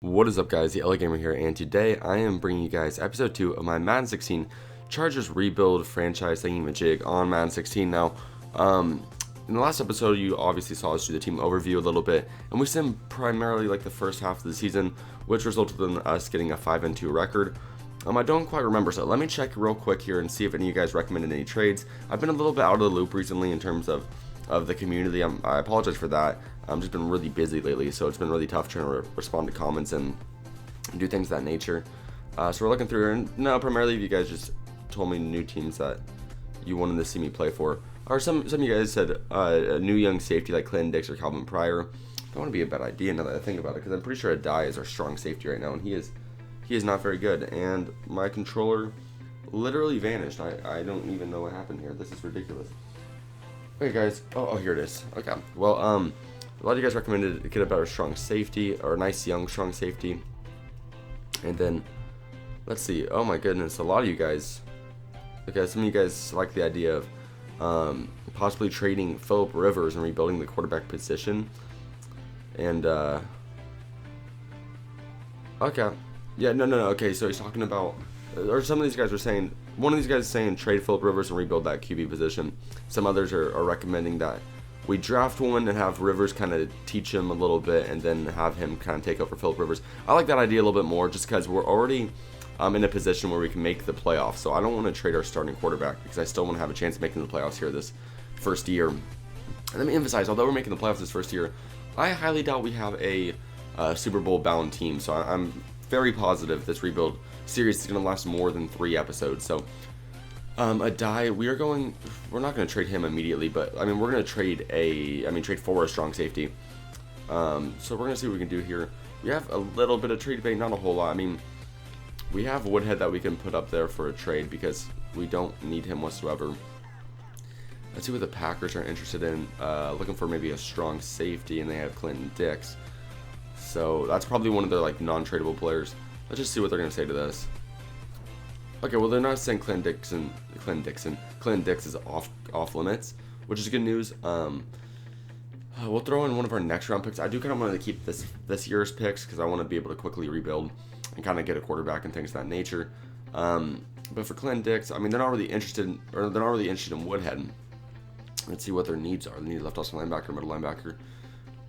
What is up, guys? The LA Gamer here, and today I am bringing you guys episode 2 of my Madden 16 Chargers rebuild franchise thingy-majig on Madden 16. Now, in the last episode, you obviously saw us do the team overview a little bit, and we sim primarily like the first half of the season, which resulted in us getting a 5-2 record. I don't quite remember, so let me check real quick here and see if any of you guys recommended any trades. I've been a little bit out of the loop recently in terms of the community. I apologize for that. I've just been really busy lately, so it's been really tough trying to respond to comments and do things of that nature. So we're looking through, and no, primarily you guys just told me new teams that you wanted to see me play for. Or some of you guys said a new young safety like Clinton Dix or Calvin Pryor. That wouldn't be a bad idea now that I think about it, because I'm pretty sure Adai is our strong safety right now, and he is not very good. And my controller literally vanished. I don't even know what happened here. This is ridiculous. Okay, guys. Oh, here it is. Okay. Well, a lot of you guys recommended to get a better strong safety, or a nice young strong safety. And then, let's see. Oh my goodness, a lot of you guys. Okay, some of you guys like the idea of possibly trading Phillip Rivers and rebuilding the quarterback position. And okay, yeah, no. Okay, so he's talking about, or some of these guys are saying, one of these guys is saying trade Phillip Rivers and rebuild that QB position. Some others are recommending that we draft one and have Rivers kind of teach him a little bit, and then have him kind of take over Phillip Rivers. I like that idea a little bit more, just because we're already in a position where we can make the playoffs. So I don't want to trade our starting quarterback, because I still want to have a chance of making the playoffs here this first year. And let me emphasize, although we're making the playoffs this first year, I highly doubt we have a Super Bowl bound team. So I'm very positive this rebuild series is going to last more than 3 episodes. So Adai, we're not going to trade him immediately, but I mean, we're going to trade for a strong safety. So we're going to see what we can do here. We have a little bit of trade bait, not a whole lot. I mean, we have Woodhead that we can put up there for a trade because we don't need him whatsoever. Let's see what the Packers are interested in. Looking for maybe a strong safety, and they have Clinton Dix. So that's probably one of their like non-tradable players. Let's just see what they're going to say to this. Okay, well, they're not saying Clinton Dix is off limits, which is good news. We'll throw in one of our next round picks. I do kind of want to keep this year's picks, because I want to be able to quickly rebuild and kind of get a quarterback and things of that nature. But for Clinton Dix, I mean, they're not really interested in Woodhead. Let's see what their needs are. They need left offensive linebacker, middle linebacker.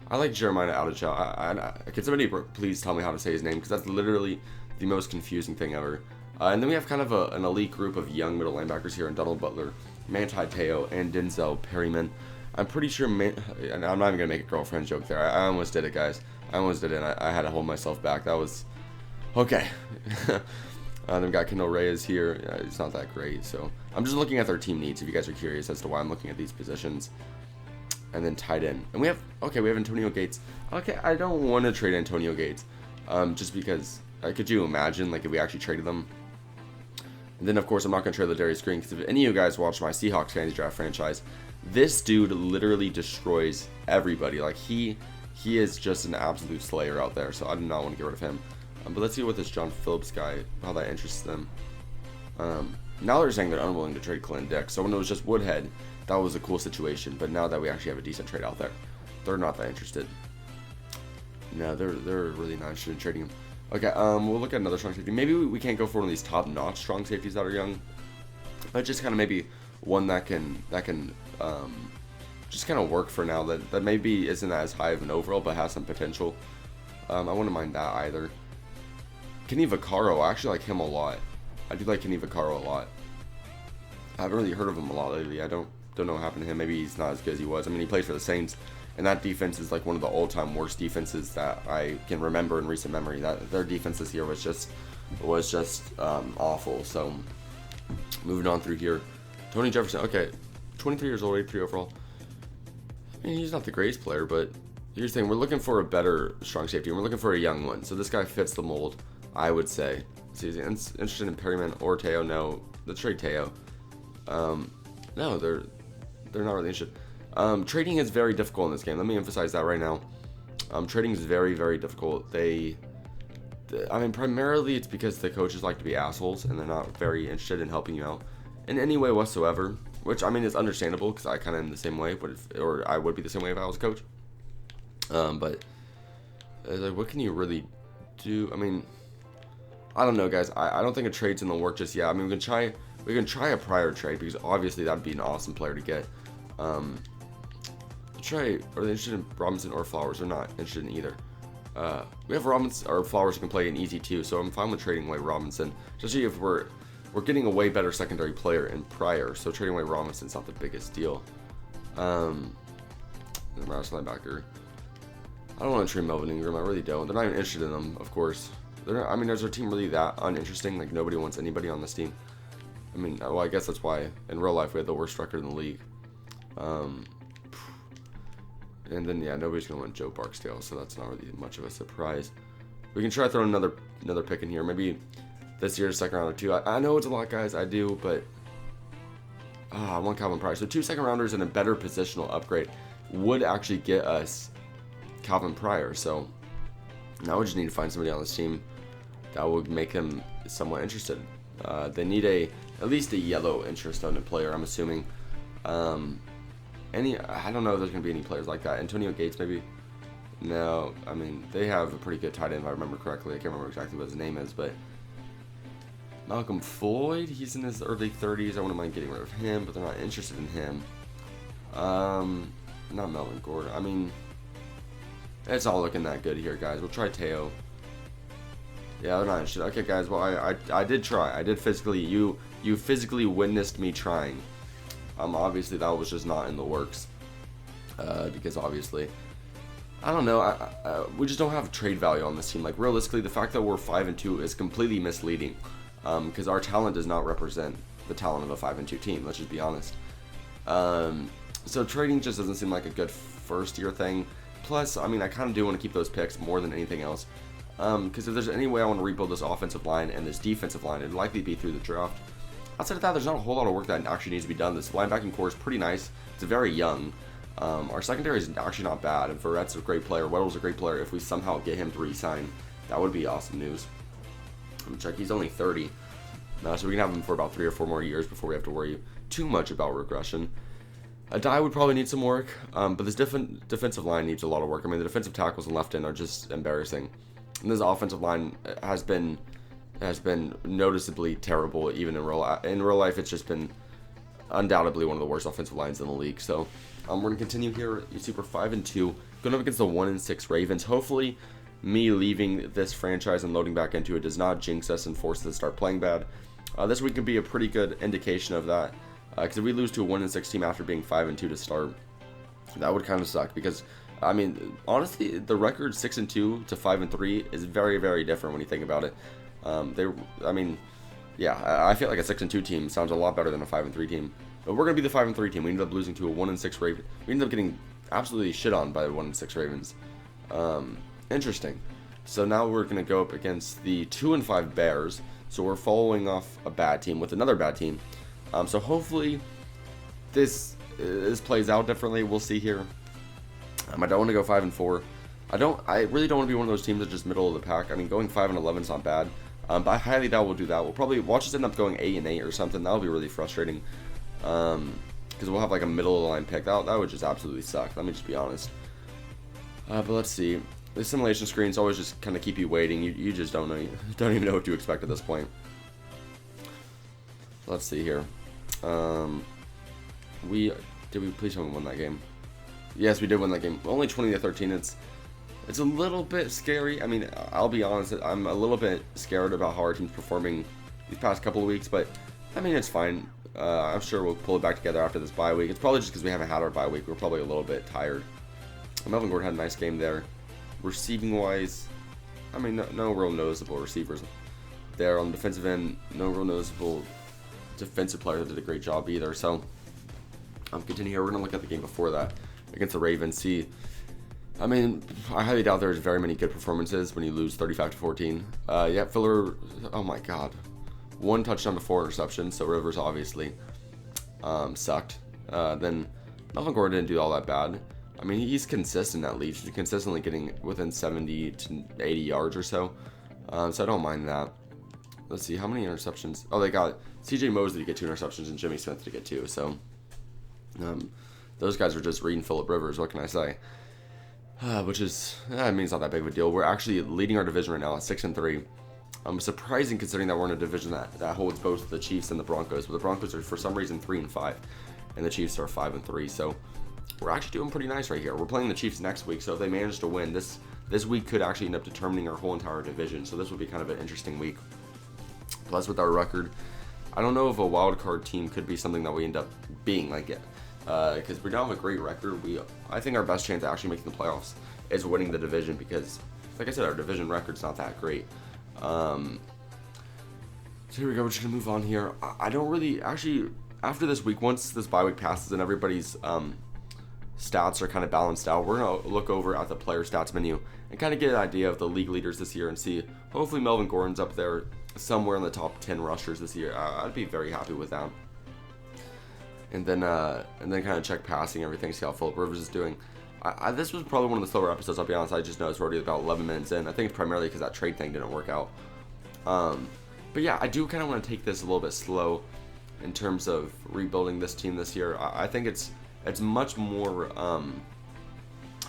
I like Jeremiah Adechow. Can somebody please tell me how to say his name, because that's literally the most confusing thing ever. And then we have kind of an elite group of young middle linebackers here in Donald Butler, Manti Te'o, and Denzel Perryman. I'm pretty sure, and I'm not even going to make a girlfriend joke there. I almost did it, guys. I almost did it, and I had to hold myself back. That was, okay. Then we got Kendall Reyes here. It's not that great, so I'm just looking at their team needs, if you guys are curious as to why I'm looking at these positions. And then tight end. And we have Antonio Gates. Okay, I don't want to trade Antonio Gates, just because, could you imagine, like, if we actually traded them? And then, of course, I'm not going to trade Ladarius Green, because if any of you guys watch my Seahawks Fantasy Draft franchise, this dude literally destroys everybody. Like, he is just an absolute slayer out there, so I do not want to get rid of him. But let's see what this John Phillips guy, how that interests them. Now they're saying they're unwilling to trade Clinton Dix. So when it was just Woodhead, that was a cool situation. But now that we actually have a decent trade out there, they're not that interested. No, they're really not interested in trading him. Okay, we'll look at another strong safety. Maybe we can't go for one of these top-notch strong safeties that are young, but just kind of maybe one that can just kind of work for now. That maybe isn't as high of an overall, but has some potential. I wouldn't mind that either. Kenny Vaccaro, I actually like him a lot. I do like Kenny Vaccaro a lot. I haven't really heard of him a lot lately. I don't know what happened to him. Maybe he's not as good as he was. I mean, he plays for the Saints, and that defense is like one of the all-time worst defenses that I can remember in recent memory. That their defense this year was just awful. So moving on through here, Tony Jefferson. Okay, 23 years old, 83 overall. I mean, he's not the greatest player, but here's the thing: we're looking for a better strong safety, and we're looking for a young one. So this guy fits the mold, I would say. So he's interested in Perryman or Te'o. No, let's trade Te'o. No, they're not really interested. Trading is very difficult in this game. Let me emphasize that right now. Trading is very, very difficult. I mean, primarily it's because the coaches like to be assholes, and they're not very interested in helping you out in any way whatsoever. Which, I mean, is understandable, because I kind of am the same way, or I would be the same way if I was a coach. But like, what can you really I mean, I don't know, guys. I don't think a trade's in the work just yet. I mean, we can try a Pryor trade because obviously that'd be an awesome player to get. Are they interested in Robinson or Flowers? They're not interested in either. We have Robinson or Flowers who can play in easy too, so I'm fine with trading away Robinson. Especially if we're getting a way better secondary player in Pryor, so trading away Robinson's not the biggest deal. The Mouse linebacker. I don't want to trade Melvin Ingram. I really don't. They're not even interested in them, of course. They're not, I mean, is our team really that uninteresting? Like, nobody wants anybody on this team. I mean, well, I guess that's why in real life we had the worst record in the league. And then, yeah, nobody's going to want Joe Barksdale, so that's not really much of a surprise. We can try to throw another pick in here. Maybe this year's second round or two. I know it's a lot, guys. I do, but I want Calvin Pryor. So 2 second rounders and a better positional upgrade would actually get us Calvin Pryor. So now we just need to find somebody on this team that would make them somewhat interested. They need at least a yellow interest on a player, I'm assuming. I don't know if there's going to be any players like that. Antonio Gates, maybe? No, I mean, they have a pretty good tight end, if I remember correctly. I can't remember exactly what his name is, but Malcolm Floyd, he's in his early 30s. I wouldn't mind getting rid of him, but they're not interested in him. Not Melvin Gordon. I mean, it's all looking that good here, guys. We'll try Teo. Yeah, they're not interested. Okay, guys, well, I did try. I did physically, you physically witnessed me trying. Obviously, that was just not in the works. Because obviously, I don't know. We just don't have trade value on this team. Like, realistically, the fact that we're 5-2 is completely misleading. Because our talent does not represent the talent of a 5-2 team. Let's just be honest. So trading just doesn't seem like a good first year thing. Plus, I mean, I kind of do want to keep those picks more than anything else. Because if there's any way I want to rebuild this offensive line and this defensive line, it'd likely be through the draft. Outside of that, there's not a whole lot of work that actually needs to be done. This linebacking core is pretty nice. It's very young. Our secondary is actually not bad. And Verrett's a great player. Weddle's a great player. If we somehow get him to re-sign, that would be awesome news. Let me check. He's only 30. So we can have him for about 3 or 4 more years before we have to worry too much about regression. A die would probably need some work, but this defensive line needs a lot of work. I mean, the defensive tackles and left end are just embarrassing. And this offensive line has been noticeably terrible, even in real life. It's just been undoubtedly one of the worst offensive lines in the league. So we're gonna continue here. You see, we're 5-2, going up against the 1-6 Ravens. Hopefully, me leaving this franchise and loading back into it does not jinx us and force us to start playing bad. This week can be a pretty good indication of that. Because if we lose to a 1-6 team after being 5-2 to start, that would kind of suck. Because, I mean, honestly, the record 6-2 to 5-3 is very, very different when you think about it. I mean, yeah, I feel like a 6-2 team sounds a lot better than a 5-3 team. But we're gonna be the 5-3 team. We ended up losing to a 1-6 Ravens. We ended up getting absolutely shit on by the 1-6 Ravens. Interesting. So now we're gonna go up against the 2-5 Bears. So we're following off a bad team with another bad team. So hopefully this plays out differently. We'll see here. I don't want to go 5-4. I really don't want to be one of those teams that's just middle of the pack. I mean, going 5-11 is not bad. But I highly doubt we'll do that. We'll just end up going 8-8 or something. That'll be really frustrating. Because we'll have like a middle of the line pick. That would just absolutely suck. Let me just be honest. But let's see. The simulation screens always just kind of keep you waiting. You just don't know. You don't even know what to expect at this point. Let's see here. Did we please haven't won that game? Yes, we did win that game. Only 20-13. It's a little bit scary. I mean, I'll be honest. I'm a little bit scared about how our team's performing these past couple of weeks, but I mean, it's fine. I'm sure we'll pull it back together after this bye week. It's probably just because we haven't had our bye week. We're probably a little bit tired. Melvin Gordon had a nice game there. Receiving wise, I mean, no real noticeable receivers there. On the defensive end, no real noticeable defensive player that did a great job either. So I'm continuing here. We're gonna look at the game before that against the Ravens. See, I mean, I highly doubt there's very many good performances when you lose 35-14. Yeah, Filler. Oh my God, 1 touchdown to 4 interceptions. So Rivers obviously sucked. Then Melvin Gordon didn't do all that bad. I mean, he's consistent at least. He's consistently getting within 70 to 80 yards or so. So I don't mind that. Let's see, how many interceptions? Oh, they got CJ Mosley to get 2 interceptions and Jimmy Smith to get 2. So those guys were just reading Phillip Rivers. What can I say? which is, I mean, it's not that big of a deal. We're actually leading our division right now at 6-3. Surprising considering that we're in a division that holds both the Chiefs and the Broncos, but the Broncos are for some reason 3-5, and the Chiefs are 5-3. So we're actually doing pretty nice right here. We're playing the Chiefs next week, so if they manage to win, this week could actually end up determining our whole entire division. So this would be kind of an interesting week. Plus, with our record, I don't know if a wild card team could be something that we end up being like it, because we don't have a great record. I think our best chance of actually making the playoffs is winning the division because, like I said, our division record's not that great. So here we go. We're just gonna move on here. I don't really actually after this week, once this bye week passes and everybody's stats are kind of balanced out, we're gonna look over at the player stats menu and kind of get an idea of the league leaders this year and see. Hopefully, Melvin Gordon's up there somewhere in the top 10 rushers this year. I'd be very happy with that. And then kind of check passing everything, see how Philip Rivers is doing. This was probably one of the slower episodes, I'll be honest. I just noticed we're already about 11 minutes in. I think it's primarily because that trade thing didn't work out. But yeah, I do kind of want to take this a little bit slow in terms of rebuilding this team this year. I think it's much more, how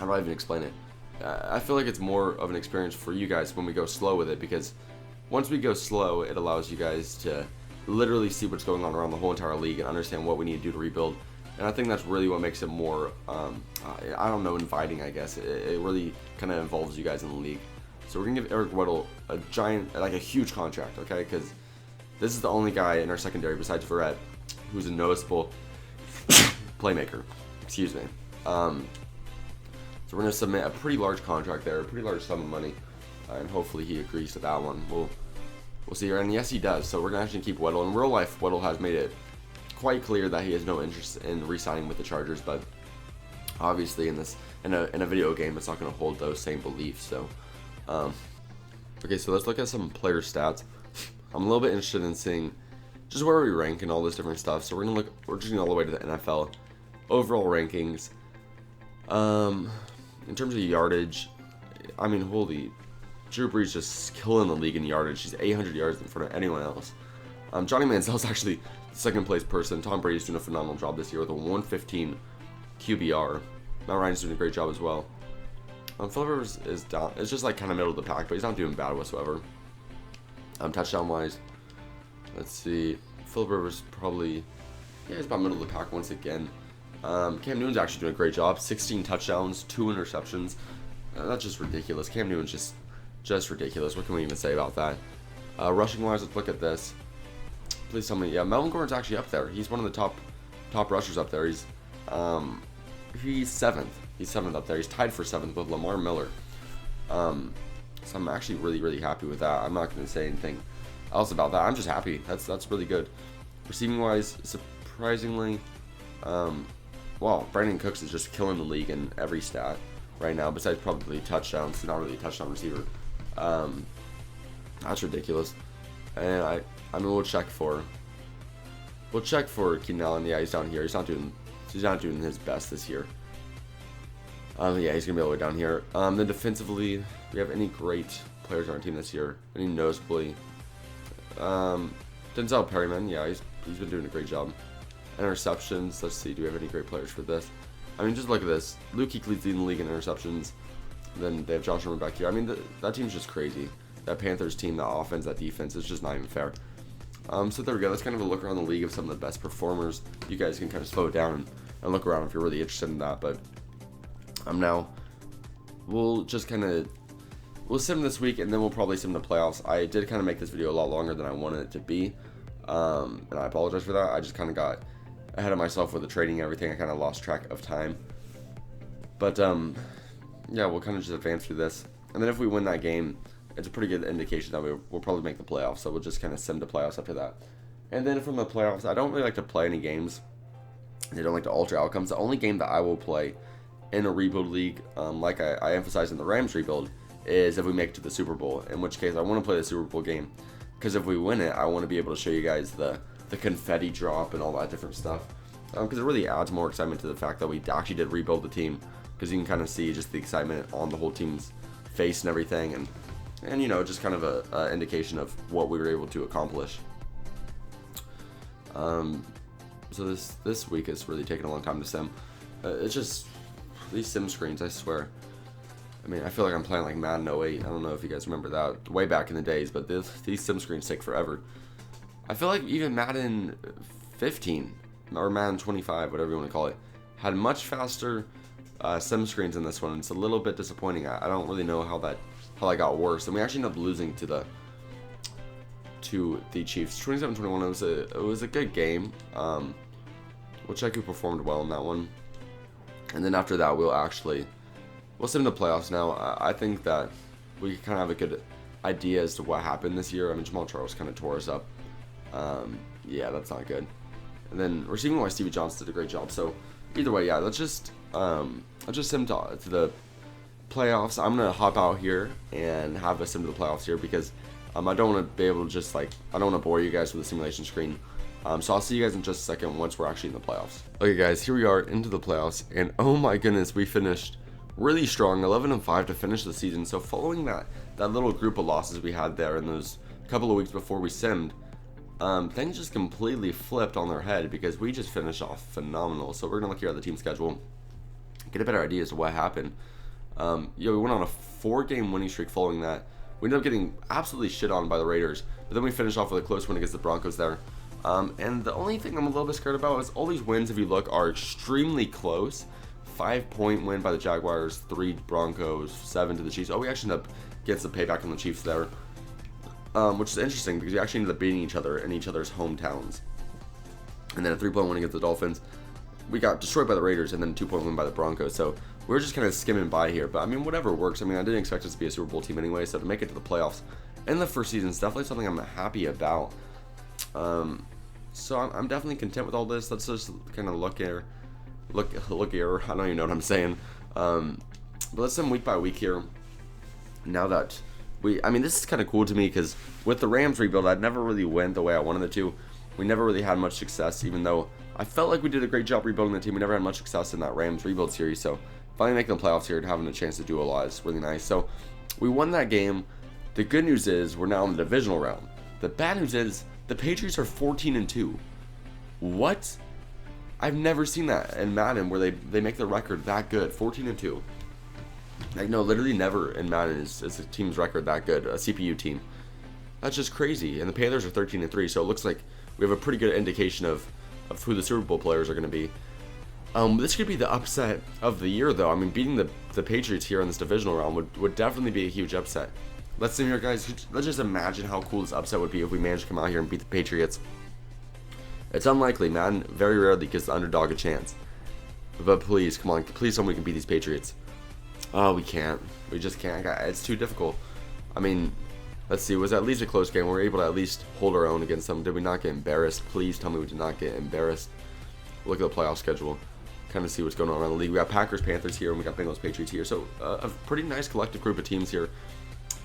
do I even explain it? I feel like it's more of an experience for you guys when we go slow with it, because once we go slow, it allows you guys to literally see what's going on around the whole entire league and understand what we need to do to rebuild. And I think that's really what makes it more, I don't know, inviting, I guess. It really kind of involves you guys in the league. So we're going to give Eric Weddle a huge contract, okay? Because this is the only guy in our secondary besides Verrett who's a noticeable playmaker. Excuse me. So we're going to submit a pretty large contract there, a pretty large sum of money. And hopefully he agrees to that one. We'll see here. And yes, he does. So we're going to actually keep Weddle. In real life, Weddle has made it quite clear that he has no interest in re-signing with the Chargers, but obviously in a video game, it's not going to hold those same beliefs. So, okay, so let's look at some player stats. I'm a little bit interested in seeing just where we rank and all this different stuff. So we're just going all the way to the NFL overall rankings. In terms of yardage, I mean, holy, Drew Brees just killing the league in yardage. He's 800 yards in front of anyone else. Johnny Manziel's actually second place person. Tom Brady's doing a phenomenal job this year with a 115 QBR. Matt Ryan's doing a great job as well. Philip Rivers is down. It's just like kind of middle of the pack, but he's not doing bad whatsoever. Touchdown wise, let's see. Philip Rivers probably, yeah, he's about middle of the pack once again. Cam Newton's actually doing a great job. 16 touchdowns, 2 interceptions. That's just ridiculous. Cam Newton's just ridiculous. What can we even say about that? Rushing wise, let's look at this. Please tell me, yeah, Melvin Gordon's actually up there. He's one of the top rushers up there. He's 7th. He's 7th up there. He's tied for 7th with Lamar Miller. So I'm actually really, really happy with that. I'm not going to say anything else about that. I'm just happy. That's really good. Receiving wise, surprisingly, wow, Brandon Cooks is just killing the league in every stat right now, besides probably touchdowns. He's not really a touchdown receiver. That's ridiculous. And I mean, we'll check for Keenan Allen. Yeah, he's down here. He's not doing his best this year. Yeah, he's gonna be all the way down here. Then defensively, do we have any great players on our team this year? Any noticeably? Denzel Perryman. Yeah, he's been doing a great job. Interceptions. Let's see. Do we have any great players for this? I mean, just look at this. Luke Kuechly's leading the league in interceptions. Then they have Josh Norman back here. I mean, that team's just crazy. That Panthers team, that offense, that defense, it's just not even fair. So there we go. That's kind of a look around the league of some of the best performers. You guys can kind of slow it down and look around if you're really interested in that. But now we'll sim this week, and then we'll probably sim the playoffs. I did kind of make this video a lot longer than I wanted it to be, and I apologize for that. I just kind of got ahead of myself with the trading and everything. I kind of lost track of time. But yeah, we'll kind of just advance through this, and then if we win that game, it's a pretty good indication that we'll probably make the playoffs. So we'll just kind of sim the playoffs after that. And then from the playoffs, I don't really like to play any games. I don't like to alter outcomes. The only game that I will play in a rebuild league, like I emphasized in the Rams rebuild, is if we make it to the Super Bowl. In which case, I want to play the Super Bowl game, because if we win it, I want to be able to show you guys the confetti drop and all that different stuff. Because it really adds more excitement to the fact that we actually did rebuild the team. Because you can kind of see just the excitement on the whole team's face and everything, and you know, just kind of a indication of what we were able to accomplish. So this week is really taking a long time to sim. It's just these sim screens, I swear. I mean, I feel like I'm playing like Madden 08. I don't know if you guys remember that way back in the days, but these sim screens take forever. I feel like even Madden 15 or Madden 25, whatever you want to call it, had much faster sim screens in this one. It's a little bit disappointing. I don't really know how that got worse, and we actually ended up losing to the Chiefs 27-21. It was a good game. Which I performed well in that one, and then after that we'll sim the playoffs now. I think that we kind of have a good idea as to what happened this year. I mean, Jamal Charles kind of tore us up. Yeah, that's not good. And then receiving wise, Stevie Johnson did a great job. So either way, yeah, let's just sim to the playoffs. I'm gonna hop out here and have a sim to the playoffs here because I don't want to be able to just I don't want to bore you guys with the simulation screen. So I'll see you guys in just a second once we're actually in the playoffs. Okay, guys, here we are into the playoffs, and oh my goodness, we finished really strong, 11-5 to finish the season. So following that little group of losses we had there in those couple of weeks before we simmed, things just completely flipped on their head because we just finished off phenomenal. So we're gonna look here at the team schedule, get a better idea as to what happened. We went on a 4-game winning streak following that. We ended up getting absolutely shit on by the Raiders, but then we finished off with a close win against the Broncos there. And the only thing I'm a little bit scared about is all these wins, if you look, are extremely close. 5-point win by the Jaguars, 3 Broncos, 7 to the Chiefs. Oh, we actually ended up getting some payback on the Chiefs there, which is interesting because we actually ended up beating each other in each other's hometowns. And then a 3-point win against the Dolphins. We got destroyed by the Raiders, and then a 2-point win by the Broncos. So we're just kind of skimming by here. But I mean, whatever works. I mean, I didn't expect us to be a Super Bowl team anyway. So to make it to the playoffs in the first season is definitely something I'm happy about. So I'm definitely content with all this. Let's just kind of look here. I don't even know what I'm saying. But let's sim week by week here. Now that this is kind of cool to me because with the Rams rebuild, I never really went the way I wanted it to. We never really had much success, even though I felt like we did a great job rebuilding the team. We never had much success in that Rams rebuild series. So finally making the playoffs here and having a chance to do a lot is really nice. So we won that game. The good news is we're now in the divisional round. The bad news is the Patriots are 14-2. What? I've never seen that in Madden where they make the record that good, 14-2. Like, no, literally never in Madden is a team's record that good, a CPU team. That's just crazy. And the Panthers are 13-3, so it looks like we have a pretty good indication of who the Super Bowl players are going to be. This could be the upset of the year, though. I mean, beating the Patriots here in this divisional round would definitely be a huge upset. Let's see here, guys. Let's just imagine how cool this upset would be if we managed to come out here and beat the Patriots. It's unlikely. Madden very rarely gives the underdog a chance. But please, come on. Please tell me we can beat these Patriots. Oh, we can't. We just can't. It's too difficult. I mean, let's see. It was at least a close game. We were able to at least hold our own against them. Did we not get embarrassed? Please tell me we did not get embarrassed. Look at the playoff schedule. Kind of see what's going on around the league. We got Packers, Panthers here, and we got Bengals, Patriots here. So a pretty nice collective group of teams here.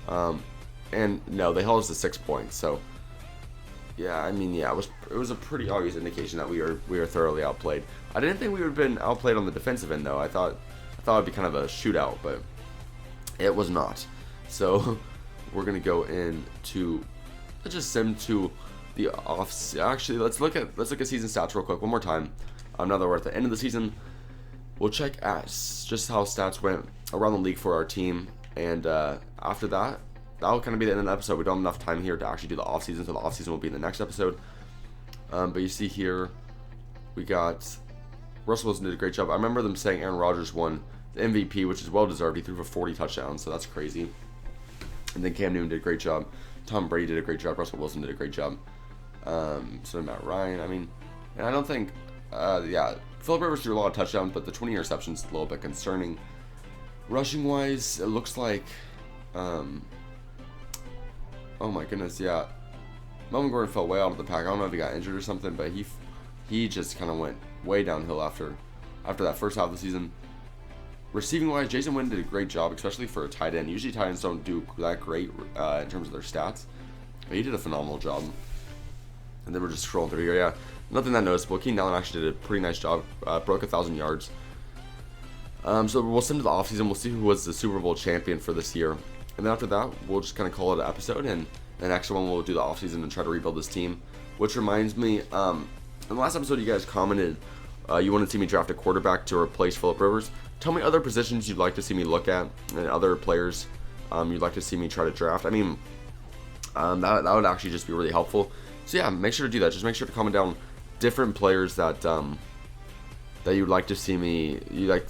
And no, they held us to 6 points. So yeah, I mean, yeah, it was a pretty obvious indication that we were thoroughly outplayed. I didn't think we would have been outplayed on the defensive end though. I thought it'd be kind of a shootout, but it was not. So we're gonna go into let's just sim to the off. Actually, let's look at season stats real quick one more time. Now that we're at the end of the season, we'll check at just how stats went around the league for our team, and after that, that'll kind of be the end of the episode. We don't have enough time here to actually do the offseason, so the offseason will be in the next episode. But you see here, we got Russell Wilson did a great job. I remember them saying Aaron Rodgers won the MVP, which is well deserved. He threw for 40 touchdowns, so that's crazy. And then Cam Newton did a great job. Tom Brady did a great job. Russell Wilson did a great job. So Matt Ryan, I mean, and I don't think, Philip Rivers threw a lot of touchdowns, but the 20 interceptions is a little bit concerning. Rushing wise, it looks like, oh my goodness, yeah. Melvin Gordon fell way out of the pack. I don't know if he got injured or something, but he just kind of went way downhill after that first half of the season. Receiving wise, Jason Witten did a great job, especially for a tight end. Usually tight ends don't do that great in terms of their stats, but he did a phenomenal job. And then we're just scrolling through here. Yeah, nothing that noticeable. Keenan Allen actually did a pretty nice job. Broke 1,000 yards. So we'll send to the offseason. We'll see who was the Super Bowl champion for this year. And then after that, we'll just kind of call it an episode. And the next one, we'll do the offseason and try to rebuild this team. Which reminds me, in the last episode, you guys commented you want to see me draft a quarterback to replace Philip Rivers. Tell me other positions you'd like to see me look at and other players you'd like to see me try to draft. I mean, that would actually just be really helpful. So yeah, make sure to do that. Just make sure to comment down different players that that you'd like to see me,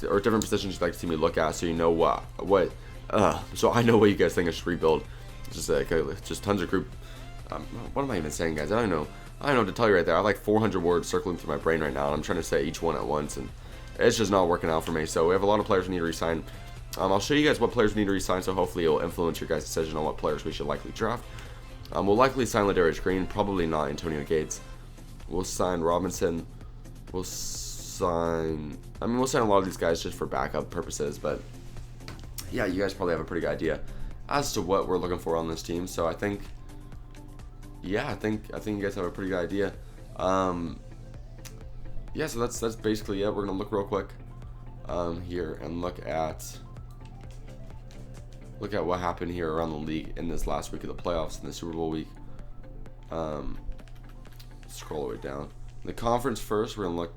or different positions you'd like to see me look at, so you know so I know what you guys think I should rebuild. Just just tons of group. What am I even saying, guys? I don't know what to tell you right there. I have like 400 words circling through my brain right now, and I'm trying to say each one at once, and it's just not working out for me. So we have a lot of players we need to resign. I'll show you guys what players we need to resign, so hopefully it will influence your guys' decision on what players we should likely draft. We'll likely sign Ladarius Green, probably not Antonio Gates. We'll sign Robinson. We'll sign a lot of these guys just for backup purposes, but yeah, you guys probably have a pretty good idea as to what we're looking for on this team. So I think you guys have a pretty good idea. Yeah, so that's basically it. We're gonna look real quick here and look at what happened here around the league in this last week of the playoffs in the Super Bowl week. Scroll all the way down. The conference first, we're gonna look.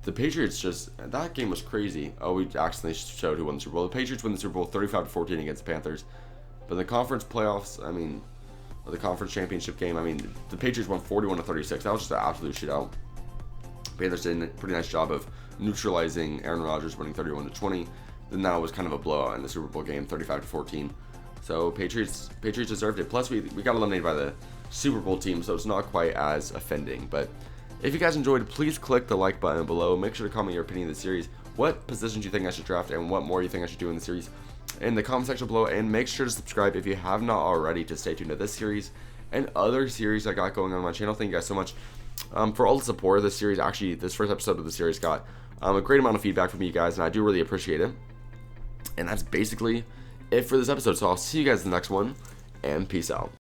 The Patriots that game was crazy. Oh, we accidentally showed who won the Super Bowl. The Patriots win the Super Bowl 35-14 against the Panthers. But the conference playoffs, or the conference championship game, the Patriots won 41-36. That was just an absolute shootout. Panthers did a pretty nice job of neutralizing Aaron Rodgers, winning 31-20. Then that was kind of a blowout in the Super Bowl game, 35-14. So Patriots deserved it. Plus, we got eliminated by the Super Bowl team, so it's not quite as offending. But if you guys enjoyed, please click the like button below. Make sure to comment your opinion of the series. What positions you think I should draft and what more you think I should do in the series in the comment section below. And make sure to subscribe if you have not already to stay tuned to this series and other series I got going on my channel. Thank you guys so much for all the support of this series. Actually, this first episode of the series got a great amount of feedback from you guys, and I do really appreciate it. And that's basically it for this episode. So I'll see you guys in the next one, and peace out.